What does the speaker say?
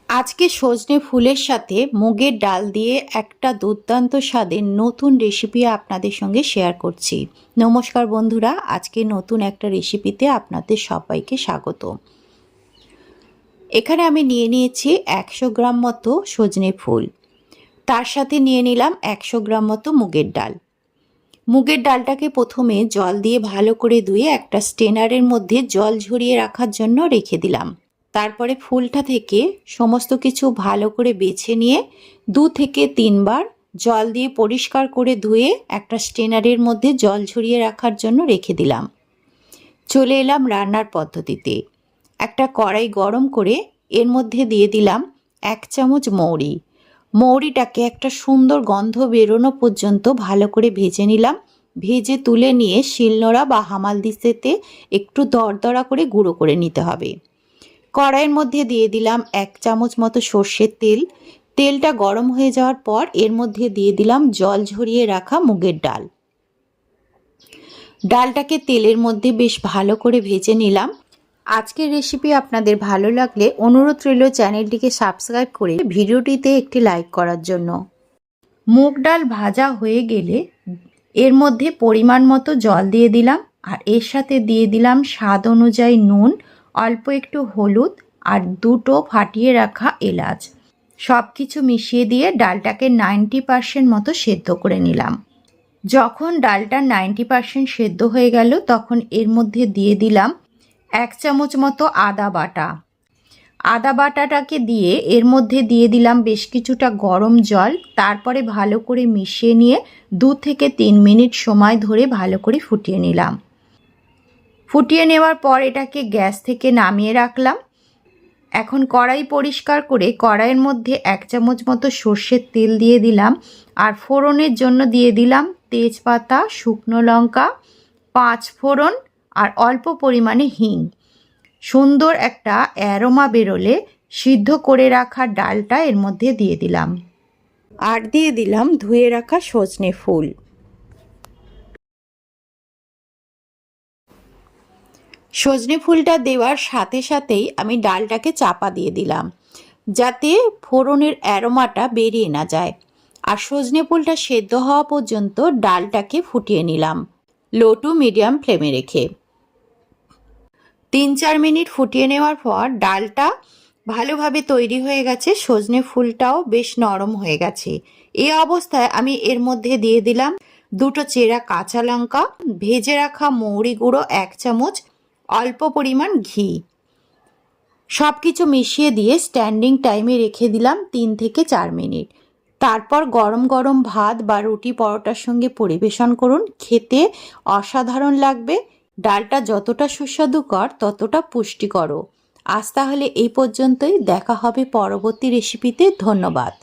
আজকে সজনে ফুলের সাথে মুগের ডাল দিয়ে একটা দুর্দান্ত স্বাদের নতুন রেসিপি আপনাদের সঙ্গে শেয়ার করছি। নমস্কার বন্ধুরা, আজকে নতুন একটা রেসিপিতে আপনাদের সবাইকে স্বাগত। এখানে আমি নিয়ে নিয়েছি 100 গ্রাম মতো সজনে ফুল, তার সাথে নিয়ে নিলাম 100 গ্রাম মতো মুগের ডাল। মুগের ডালটাকে প্রথমে জল দিয়ে ভালো করে ধুয়ে একটা স্ট্রেনারের মধ্যে জল ঝরিয়ে রাখার জন্য রেখে দিলাম। তারপরে ফুলটা থেকে সমস্ত কিছু ভালো করে বেছে নিয়ে 2 থেকে 3 বার জল দিয়ে পরিষ্কার করে ধুয়ে একটা স্ট্রেনারের মধ্যে জল ঝরিয়ে রাখার জন্য রেখে দিলাম। চলে এলাম রান্নার পদ্ধতিতে। একটা কড়াই গরম করে এর মধ্যে দিয়ে দিলাম 1 চামচ মৌরি। মৌরিটাকে একটা সুন্দর গন্ধ বেরোনো পর্যন্ত ভালো করে ভেজে নিলাম। ভেজে তুলে নিয়ে শিলনোড়া বা হামালদিস্তাতে একটু দরদরা করে গুঁড়ো করে নিতে হবে। কড়াইয়ের মধ্যে দিয়ে দিলাম 1 চামচ মতো সর্ষের তেল। তেলটা গরম হয়ে যাওয়ার পর এর মধ্যে দিয়ে দিলাম জল ঝরিয়ে রাখা মুগের ডাল। ডালটাকে তেলের মধ্যে বেশ ভালো করে ভেজে নিলাম। আজকের রেসিপি আপনাদের ভালো লাগলে অনুরোধ রইল চ্যানেলটিকে সাবস্ক্রাইব করে ভিডিওটিতে একটি লাইক করার জন্য। মুগ ডাল ভাজা হয়ে গেলে এর মধ্যে পরিমাণ মতো জল দিয়ে দিলাম, আর এর সাথে দিয়ে দিলাম স্বাদ অনুযায়ী নুন, অল্প একটু হলুদ আর 2টো ফাটিয়ে রাখা এলাচ। সব কিছু মিশিয়ে দিয়ে ডালটাকে 90% মতো সেদ্ধ করে নিলাম। যখন ডালটা 90% সেদ্ধ হয়ে গেল তখন এর মধ্যে দিয়ে দিলাম 1 চামচ মতো আদা বাটা। আদা বাটাটাকে দিয়ে এর মধ্যে দিয়ে দিলাম বেশ কিছুটা গরম জল। তারপরে ভালো করে মিশিয়ে নিয়ে 2 থেকে 3 মিনিট সময় ধরে ভালো করে ফুটিয়ে নিলাম। ফুটিয়ে নেওয়ার পর এটাকে গ্যাস থেকে নামিয়ে রাখলাম। এখন কড়াই পরিষ্কার করে কড়াইয়ের মধ্যে 1 চামচ মতো সর্ষের তেল দিয়ে দিলাম, আর ফোড়নের জন্য দিয়ে দিলাম তেজপাতা, শুকনো লঙ্কা, 5 ফোড়ন আর অল্প পরিমাণে হিং। সুন্দর একটা অ্যারোমা বেরোলে সিদ্ধ করে রাখা ডালটা এর মধ্যে দিয়ে দিলাম, আর দিয়ে দিলাম ধুয়ে রাখা সজনে ফুল। সজনে ফুলটা দেওয়ার সাথে সাথেই আমি ডালটাকে চাপা দিয়ে দিলাম, যাতে ফোড়নের অ্যারোমাটা বেরিয়ে না যায়। আর সজনে ফুলটা সেদ্ধ হওয়া পর্যন্ত ডালটাকে ফুটিয়ে নিলাম লো টু মিডিয়াম ফ্লেমে রেখে। 3-4 মিনিট ফুটিয়ে নেওয়ার পর ডালটা ভালোভাবে তৈরি হয়ে গেছে, সজনে ফুলটাও বেশ নরম হয়ে গেছে। এই অবস্থায় আমি এর মধ্যে দিয়ে দিলাম 2টো চেরা কাঁচা লঙ্কা, ভেজে রাখা মৌরি গুঁড়ো 1 চামচ, অল্প পরিমাণ ঘি। সব কিছু মিশিয়ে দিয়ে স্ট্যান্ডিং টাইমে রেখে দিলাম 3 থেকে 4 মিনিট। তারপর গরম গরম ভাত বা রুটি পরোটার সঙ্গে পরিবেশন করুন, খেতে অসাধারণ লাগবে। ডালটা যতটা সুস্বাদুকর ততটা পুষ্টিকরও। আজ তাহলে এই পর্যন্তই, দেখা হবে পরবর্তী রেসিপিতে। ধন্যবাদ।